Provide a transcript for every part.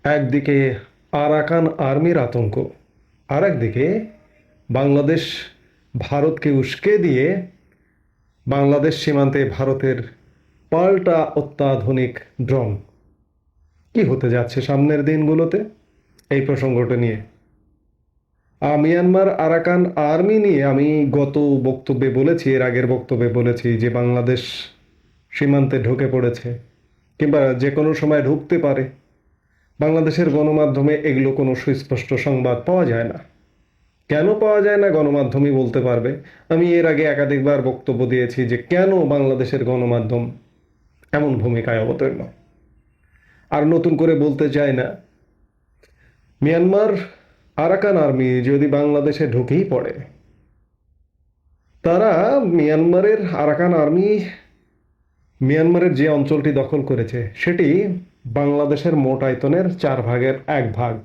একদিকে আরাকান আর্মির আতঙ্ক, আর একদিকে বাংলাদেশ ভারতকে উস্কে দিয়ে বাংলাদেশ সীমান্তে ভারতের পাল্টা অত্যাধুনিক ড্রোন। কি হতে যাচ্ছে সামনের দিনগুলোতে এই প্রসঙ্গটা নিয়ে? মিয়ানমার আরাকান আর্মি নিয়ে আমি গত বক্তব্যে বলেছি, এর আগের বক্তব্যে বলেছি যে বাংলাদেশ সীমান্তে ঢুকে পড়েছে কিংবা যে কোনো সময় ঢুকতে পারে। বাংলাদেশের গণমাধ্যমে এগুলো কোনো সুস্পষ্ট সংবাদ পাওয়া যায় না। কেন পাওয়া যায় না গণমাধ্যমই বলতে পারবে। আমি এর আগে একাধিকবার বক্তব্য দিয়েছি যে কেন বাংলাদেশের গণমাধ্যম এমন ভূমিকায় অবতীর্ণ। আর নতুন করে বলতে চাই না। মিয়ানমার আরাকান আর্মি যদি বাংলাদেশে ঢুকেই পড়ে, তারা মিয়ানমারের আরাকান আর্মি মিয়ানমারের যে অঞ্চলটি দখল করেছে সেটি বাংলাদেশের মোট আয়তনের 1/4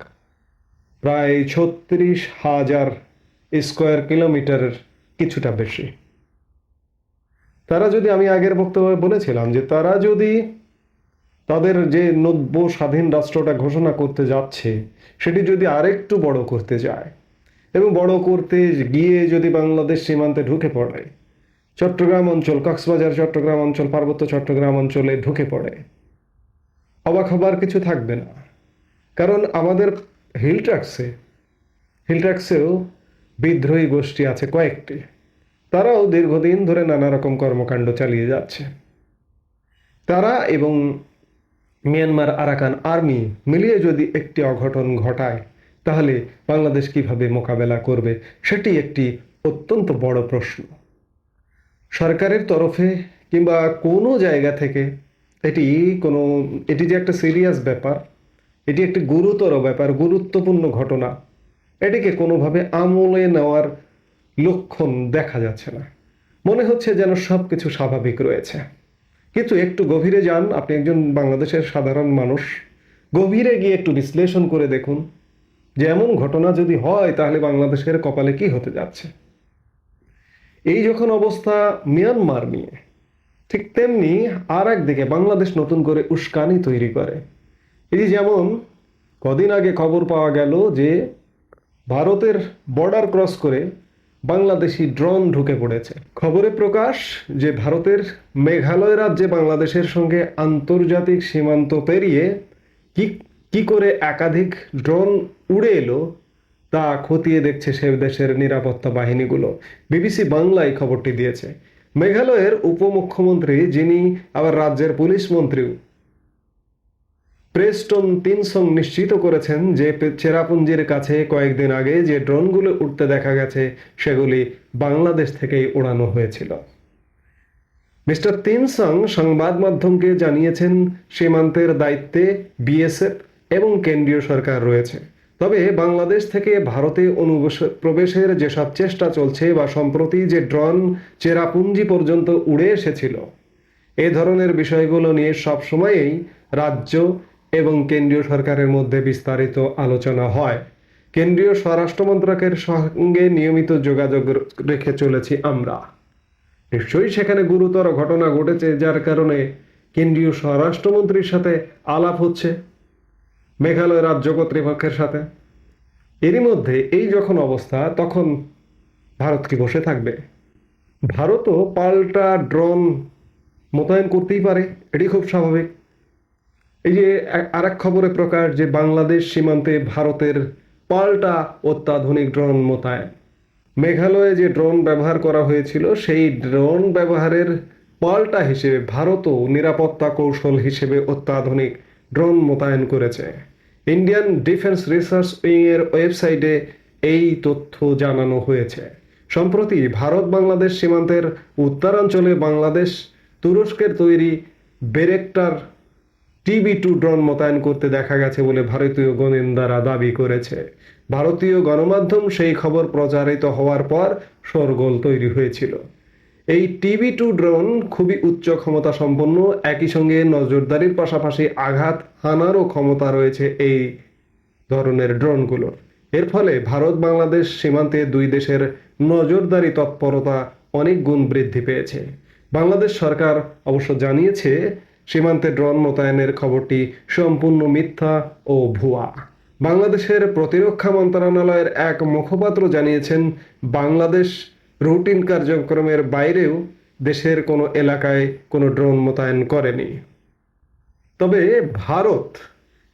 প্রায় 36,000 স্কোয়ার কিলোমিটারের কিছুটা বেশি। তারা যদি, আমি আগের বক্তব্যে বলেছিলাম যে তারা যদি তাদের যে নব্য স্বাধীন রাষ্ট্রটা ঘোষণা করতে যাচ্ছে সেটি যদি আরেকটু বড় করতে যায় এবং বড় করতে গিয়ে যদি বাংলাদেশ সীমান্তে ঢুকে পড়ে, চট্টগ্রাম অঞ্চল, কক্সবাজার চট্টগ্রাম অঞ্চল, পার্বত্য চট্টগ্রাম অঞ্চলে ঢুকে পড়ে, অবাক হবার কিছু থাকবে না। কারণ আমাদের হিলট্যাক্সেও বিদ্রোহী গোষ্ঠী আছে কয়েকটি। তারাও দীর্ঘদিন ধরে নানা রকম কর্মকাণ্ড চালিয়ে যাচ্ছে। তারা এবং মিয়ানমার আরাকান আর্মি মিলিয়ে যদি একটি অঘটন ঘটায়, তাহলে বাংলাদেশ কিভাবে মোকাবেলা করবে সেটি একটি অত্যন্ত বড় প্রশ্ন। সরকারের তরফে কিংবা কোনো জায়গা থেকে এটি যে একটা সিরিয়াস ব্যাপার, এটি একটি গুরুতর ব্যাপার, গুরুত্বপূর্ণ ঘটনা, এটিকে কোনোভাবে আমলে নেওয়ার লক্ষণ দেখা যাচ্ছে না। মনে হচ্ছে যেন সব কিছু স্বাভাবিক রয়েছে। কিন্তু একটু গভীরে যান, আপনি একজন বাংলাদেশের সাধারণ মানুষ, গভীরে গিয়ে একটু বিশ্লেষণ করে দেখুন যে এমন ঘটনা যদি হয় তাহলে বাংলাদেশের কপালে কি হতে যাচ্ছে। এই যখন অবস্থা মিয়ানমার নিয়ে, ঠিক তেমনি আর একদিকে বাংলাদেশ নতুন করে উস্কানি তৈরি করে। এই যেমন কদিন আগে খবর পাওয়া গেল যে ভারতের বর্ডার ক্রস করে বাংলাদেশি ড্রোন ঢুকে পড়েছে। খবরে প্রকাশ যে ভারতের মেঘালয় রাজ্যে বাংলাদেশের সঙ্গে আন্তর্জাতিক সীমান্ত পেরিয়ে কি করে একাধিক ড্রোন উড়ে এলো তা খতিয়ে দেখছে সে দেশের নিরাপত্তা বাহিনীগুলো। বিবিসি বাংলায় খবরটি দিয়েছে। মেঘালয়ের উপমুখ্যমন্ত্রী, যিনি আবার রাজ্যের পুলিশ মন্ত্রীও, প্রেস্টন তিনসং নিশ্চিত করেছেন যে চেরাপুঞ্জির কাছে কয়েকদিন আগে যে ড্রোনগুলো উঠতে দেখা গেছে সেগুলি বাংলাদেশ থেকেই ওড়ানো হয়েছিল। মিস্টার তিনসং সংবাদ মাধ্যমকে জানিয়েছেন সীমান্তের দায়িত্বে বিএসএফ এবং কেন্দ্রীয় সরকার রয়েছে। তবে বাংলাদেশ থেকে ভারতে অনুপ্রবেশের যেসব চেষ্টা চলছে বা সম্প্রতি যে ড্রোন চেরাপুঞ্জি পর্যন্ত উড়ে এসেছিল, এ ধরনের বিষয়গুলো নিয়ে সবসময়ই রাজ্য এবং কেন্দ্রীয় সরকারের মধ্যে বিস্তারিত আলোচনা হয়। কেন্দ্রীয় স্বরাষ্ট্র মন্ত্রকের সঙ্গে নিয়মিত যোগাযোগ রেখে চলেছি আমরা। নিশ্চয়ই সেখানে গুরুতর ঘটনা ঘটেছে, যার কারণে কেন্দ্রীয় স্বরাষ্ট্রমন্ত্রীর সাথে আলাপ হচ্ছে মেঘালয় রাজ্য কর্তৃপক্ষের সাথে। এরই মধ্যে এই যখন অবস্থা, তখন ভারত কি বসে থাকবে? ভারতও পাল্টা ড্রোন মোতায়েন করতেই পারে, এটি খুব স্বাভাবিক। এই যে আরেক খবরে প্রকাশ যে বাংলাদেশ সীমান্তে ভারতের পাল্টা অত্যাধুনিক ড্রোন মোতায়েন। মেঘালয়ে যে ড্রোন ব্যবহার করা হয়েছিল সেই ড্রোন ব্যবহারের পাল্টা হিসেবে ভারতও নিরাপত্তা কৌশল হিসেবে অত্যাধুনিক ড্রোন মোতায়েন করেছে। ইন্ডিয়ান ডিফেন্স রিসার্চ উইং এর ওয়েবসাইটে এই তথ্য জানানো হয়েছে। সম্প্রতি ভারত বাংলাদেশ সীমান্তের উত্তরাঞ্চলে বাংলাদেশ তুরস্কের তৈরি বেরেক্টার TB2 ড্রোন মোতায়েন করতে দেখা গেছে বলে ভারতীয় গোয়েন্দারা দাবি করেছে। ভারতীয় গণমাধ্যম সেই খবর প্রচারিত হওয়ার পর শোরগোল তৈরি হয়েছিল। এই TB2 ড্রোন খুবই উচ্চ ক্ষমতা সম্পন্ন, একই সঙ্গে নজরদারির পাশাপাশি আঘাত হানারও ক্ষমতা রয়েছে এই ধরনের ড্রোনগুলোর। এর ফলে ভারত বাংলাদেশ সীমান্তে দুই দেশের নজরদারি তৎপরতা অনেক গুণ বৃদ্ধি পেয়েছে। বাংলাদেশ সরকার অবশ্য জানিয়েছে সীমান্তে ড্রোন মোতায়েনের খবরটি সম্পূর্ণ মিথ্যা ও ভুয়া। বাংলাদেশের প্রতিরক্ষা মন্ত্রণালয়ের এক মুখপাত্র জানিয়েছেন, বাংলাদেশ রুটিন কার্যক্রমের বাইরেও দেশের কোনো এলাকায় কোনো ড্রোন মোতায়েন করেনি। তবে ভারত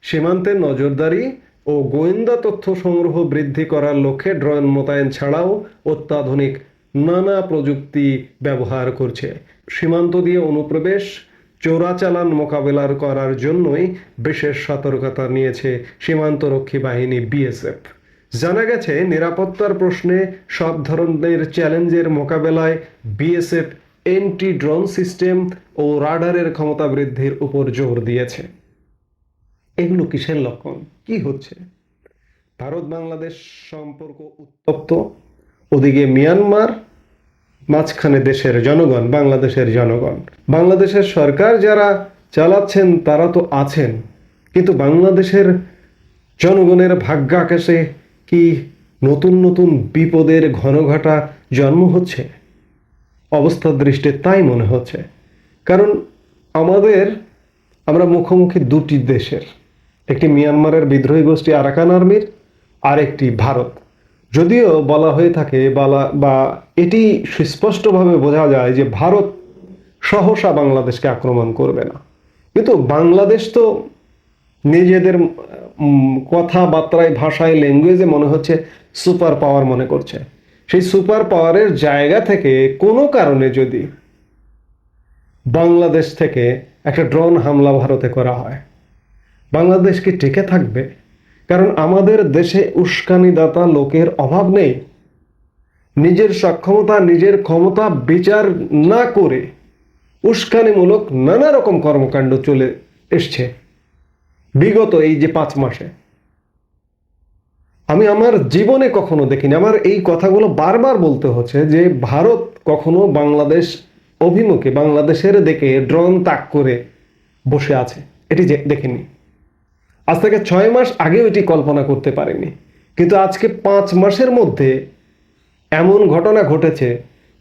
সীমান্তে নজরদারি ও গোয়েন্দা তথ্য সংগ্রহ বৃদ্ধি করার লক্ষ্যে ড্রোন মোতায়েন ছাড়াও অত্যাধুনিক নানা প্রযুক্তি ব্যবহার করছে। সীমান্ত দিয়ে অনুপ্রবেশ, চোরাচালান মোকাবেলা করার জন্যই বিশেষ সতর্কতা নিয়েছে সীমান্তরক্ষী বাহিনী বিএসএফ। জানা গেছে, নিরাপত্তার প্রশ্নে সব ধরনের চ্যালেঞ্জের মোকাবেলায় বিএসএফ এন্টি ড্রোন সিস্টেম ও রাডারের ক্ষমতা বৃদ্ধির উপর জোর দিয়েছে। এগুলো কিসের লক্ষণ? কি হচ্ছে? ভারত বাংলাদেশ সম্পর্ক উত্তপ্ত, ওদিকে মিয়ানমার, মাঝখানে দেশের জনগণ, বাংলাদেশের জনগণ। বাংলাদেশের সরকার যারা চালাচ্ছেন তারা তো আছেন, কিন্তু বাংলাদেশের জনগণের ভাগ্যাকাশে কি নতুন নতুন বিপদের ঘনঘটা জন্ম হচ্ছে? অবস্থার দৃষ্টিতে তাই মনে হচ্ছে। কারণ আমরা মুখোমুখি দুটি দেশের, একটি মিয়ানমারের বিদ্রোহী গোষ্ঠী আরাকান আর্মির, আর একটি ভারত। যদিও বলা হয়ে থাকে বা এটি সুস্পষ্টভাবে বোঝা যায় যে ভারত সহসা বাংলাদেশকে আক্রমণ করবে না, কিন্তু বাংলাদেশ তো নিজেদের কথাবার্তায়, ভাষায়, ল্যাঙ্গুয়েজে মনে হচ্ছে সুপার পাওয়ার মনে করছে। সেই সুপার পাওয়ারের জায়গা থেকে কোনো কারণে যদি বাংলাদেশ থেকে একটা ড্রোন হামলা ভারতে করা হয়, বাংলাদেশ কি টিকে থাকবে? কারণ আমাদের দেশে উস্কানিদাতা লোকের অভাব নেই। নিজের সক্ষমতা, নিজের ক্ষমতা বিচার না করে উস্কানিমূলক নানা রকম কর্মকাণ্ড চলে এসছে বিগত এই যে 5 মাসে। আমি আমার জীবনে কখনো দেখিনি। আমার এই কথাগুলো বারবার বলতে হচ্ছে যে ভারত কখনো বাংলাদেশ অভিমুখে, বাংলাদেশের দিকে ড্রোন তাক করে বসে আছে, এটি দেখিনি। আজ থেকে 6 মাস আগেও এটি কল্পনা করতে পারিনি, কিন্তু আজকে 5 মাসের মধ্যে এমন ঘটনা ঘটেছে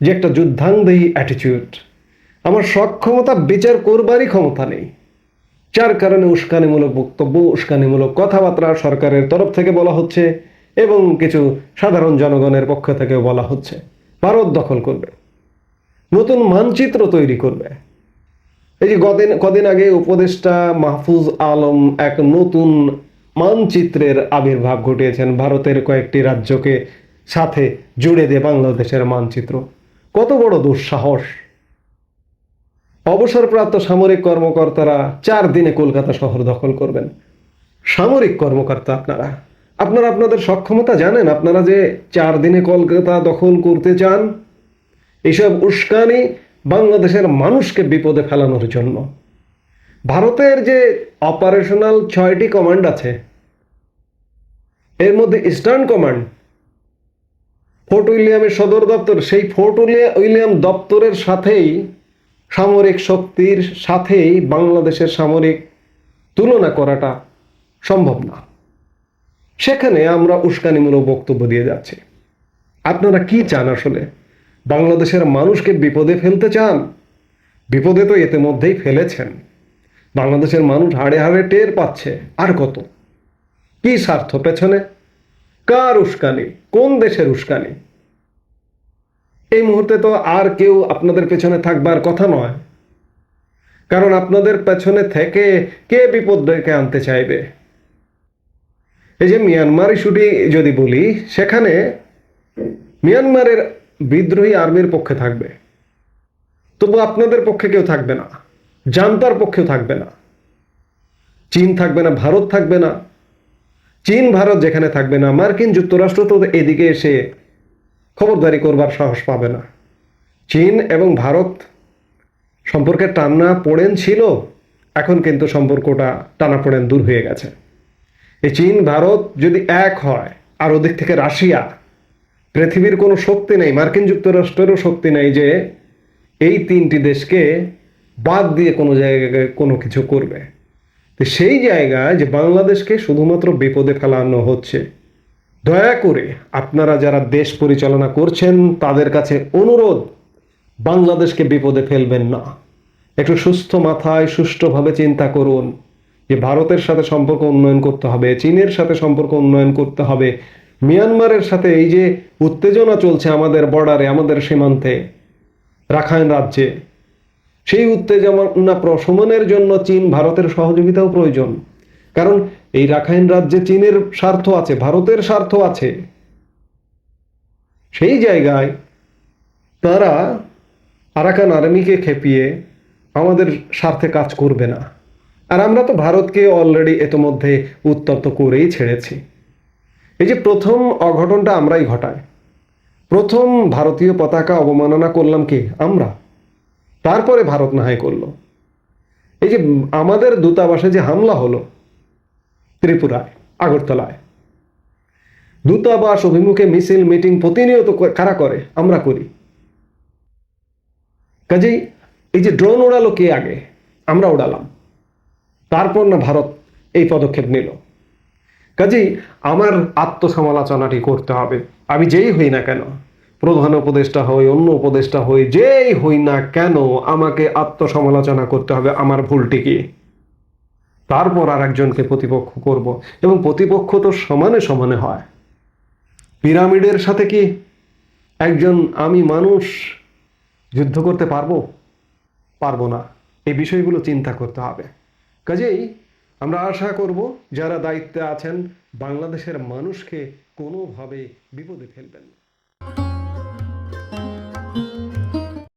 যে একটা যুদ্ধাঙ্গদেহী অ্যাটিটিউড। আমার সক্ষমতা বিচার করবারই ক্ষমতা নেই, যার কারণে উস্কানিমূলক বক্তব্য, উস্কানিমূলক কথাবার্তা সরকারের তরফ থেকে বলা হচ্ছে এবং কিছু সাধারণ জনগণের পক্ষ থেকেও বলা হচ্ছে। ভারত দখল করবে, নতুন মানচিত্র তৈরি করবে। এই যে কদিন আগে উপদেষ্টা মাহফুজ আলম এক নতুন মানচিত্রের আবির্ভাব ঘটিয়েছেন, ভারতের কয়েকটি রাজ্যকে সাথে জুড়ে দিয়ে বাংলাদেশের মানচিত্র। কত বড় দুঃসাহস! অবসরপ্রাপ্ত সামরিক কর্মকর্তারা 4 দিনে কলকাতা শহর দখল করবেন। সামরিক কর্মকর্তা আপনারা আপনাদের সক্ষমতা জানেন? আপনারা যে 4 দিনে কলকাতা দখল করতে চান, এইসব উস্কানি বাংলাদেশের মানুষকে বিপদে ফেলানোর জন্য। ভারতের যে অপারেশনাল 6টি কমান্ড আছে, এর মধ্যে ইস্টার্ন কমান্ড, ফোর্ট উইলিয়ামের সদর দপ্তর, সেই ফোর্ট উইলিয়াম দপ্তরের সাথেই, সামরিক শক্তির সাথেই বাংলাদেশের সামরিক তুলনা করাটা সম্ভব না। সেখানে আমরা উস্কানিমূলক বক্তব্য দিয়ে যাচ্ছি। আপনারা কি চান আসলে? বাংলাদেশের মানুষকে বিপদে ফেলতে চান? বিপদে তো ইতিমধ্যেই ফেলেছেন। বাংলাদেশের মানুষ হাড়ে হাড়ে টের পাচ্ছে। আর কত? কি স্বার্থ পেছনে? কার উস্কানি? কোন দেশের উস্কানি? এই মুহূর্তে তো আর কেউ আপনাদের পেছনে থাকবার কথা নয়, কারণ আপনাদের পেছনে থেকে কে বিপদ ডেকে আনতে চাইবে? এই যে মিয়ানমার ইস্যুটি যদি বলি, সেখানে মিয়ানমারের বিদ্রোহী আর্মির পক্ষে থাকবে, তবু আপনাদের পক্ষে কেউ থাকবে না, জান্তার পক্ষেও থাকবে না। চীন থাকবে না, ভারত থাকবে না। চীন ভারত যেখানে থাকবে না, মার্কিন যুক্তরাষ্ট্র তো এদিকে এসে খবরদারি করবার সাহস পাবে না। চীন এবং ভারত সম্পর্কে টানাপোড়েন ছিল, এখন কিন্তু সম্পর্কটা টানাপোড়েন দূর হয়ে গেছে। এই চীন ভারত যদি এক হয়, আর ওদিক থেকে রাশিয়া, পৃথিবীর কোনো শক্তি নেই, মার্কিন যুক্তরাষ্ট্রেরও শক্তি নেই যে এই 3টি দেশকে বাদ দিয়ে কোনো জায়গায় কোনো কিছু করবে। তো সেই জায়গায় যে বাংলাদেশকে শুধুমাত্র বিপদে ফেলানো হচ্ছে, দয়া করে আপনারা যারা দেশ পরিচালনা করছেন তাদের কাছে অনুরোধ, বাংলাদেশকে বিপদে ফেলবেন না। একটু সুস্থ মাথায় সুষ্ঠুভাবে চিন্তা করুন যে ভারতের সাথে সম্পর্ক উন্নয়ন করতে হবে, চীনের সাথে সম্পর্ক উন্নয়ন করতে হবে, মিয়ানমারের সাথে এই যে উত্তেজনা চলছে আমাদের বর্ডারে, আমাদের সীমান্তে, রাখাইন রাজ্যে, সেই উত্তেজনা প্রশমনের জন্য চীন ভারতের সহযোগিতাও প্রয়োজন। কারণ এই রাখাইন রাজ্যে চীনের স্বার্থ আছে, ভারতের স্বার্থ আছে। সেই জায়গায় তারা আরাকান আর্মিকে খেপিয়ে আমাদের স্বার্থে কাজ করবে না। আর আমরা তো ভারতকে অলরেডি ইতোমধ্যে উত্তপ্ত করেই ছেড়েছি। এই যে প্রথম অঘটনটা আমরাই ঘটাই, প্রথম ভারতীয় পতাকা অবমাননা করলাম কি আমরা, তারপরে ভারত না হয় করলো। এই যে আমাদের দূতাবাসে যে হামলা হলো ত্রিপুরায়, আগরতলায়, দূতাবাস অভিমুখে মিছিল মিটিং প্রতিনিয়ত কারা করে? আমরা করি। কাজেই এই যে ড্রোন উড়ালো কে আগে? আমরা উড়ালাম, তারপর না ভারত এই পদক্ষেপ নিল। কাজেই আমার আত্মসমালোচনাটি করতে হবে। আমি যেই হই না কেন, প্রধান উপদেষ্টা হই, অন্য উপদেষ্টা হই, যেই হই না কেন, আমাকে আত্মসমালোচনা করতে হবে আমার ভুলটি কি, তারপর আর একজনকে প্রতিপক্ষ করব। এবং প্রতিপক্ষ তো সমানে সমানে হয়। পিরামিডের সাথে কি একজন আমি মানুষ যুদ্ধ করতে পারবো? পারবো না। এই বিষয়গুলো চিন্তা করতে হবে। কাজেই আমরা আশা করব যারা দায়িত্বে আছেন বাংলাদেশের মানুষকে কোনোভাবে বিপদে ফেলবেন না।